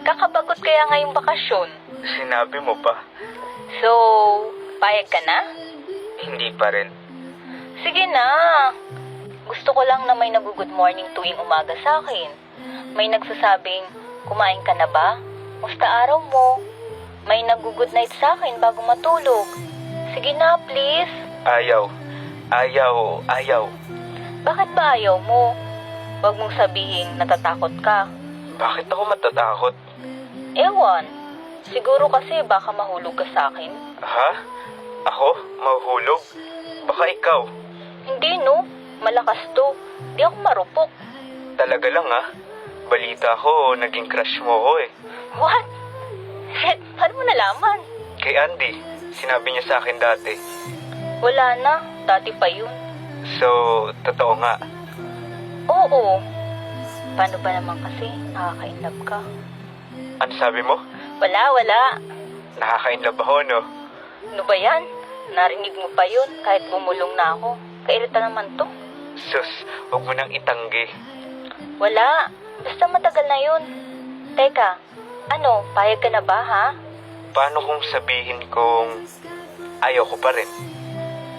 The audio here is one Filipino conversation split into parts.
Kakapagod kaya ngayong bakasyon. Sinabi mo pa. So, payag ka na? Hindi pa rin. Sige na. Gusto ko lang na may nag-good morning tuwing umaga sa akin. May nagsasabing, kumain ka na ba? Musta araw mo? May nag-good night sa akin bago matulog. Sige na, please. Ayaw. Ayaw. Ayaw. Bakit ba ayaw mo? Huwag mong sabihin natatakot ka. Bakit ako matatakot? Ewan. Siguro kasi baka mahulog ka sa akin. Ha? Ako? Mahuhulog? Baka ikaw. Hindi no. Malakas to. Di ako marupok. Talaga lang ah. Balita ko, naging crush mo ko eh. What? Shit, paano mo nalaman? Kay Andy, sinabi niya sa akin dati. Wala na. Dati pa yun. So, totoo nga. Oo. Paano ba naman kasi nakaka-inlove ka? Ano sabi mo? Wala. Nakaka-inlove ako, no? Ano ba yan? Narinig mo pa yun kahit bumulong na ako. Kairita naman to. Sus, huwag mo nang itanggi. Wala. Basta matagal na yun. Teka, ano, payag ka na ba ha? Paano kung sabihin kong ayaw ko pa rin?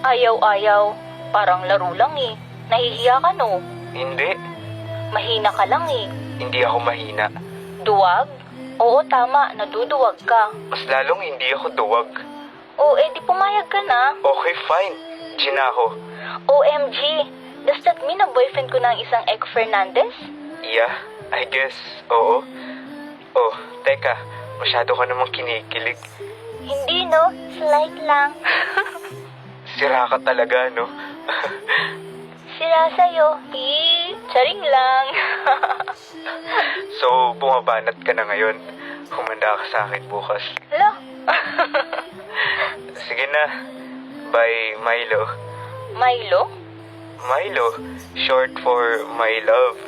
Ayaw. Parang laro lang eh. Nahihiya ka no? Hindi. Mahina ka lang eh. Hindi ako mahina. Duwag? Oo tama, naduduwag ka. Mas lalong hindi ako duwag. O di pumayag ka na. Okay, fine. Gina ako. OMG, does that mean na boyfriend ko na ang isang Ek Fernandez? Yeah, I guess. Oo. Oh, teka. Masyado ka namang kinikilig. Hindi no, slight lang. Sira ka talaga, no? Sira sa'yo. Charing lang. So, bumabanat ka na ngayon. Humanda ka sa akin bukas. Hala? Sige na. Bye, Milo. Milo? Milo, short for my love.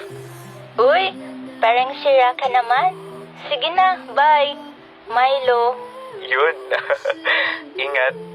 Uy, parang sira ka naman. Sige na, bye. Milo. Yun. Ingat.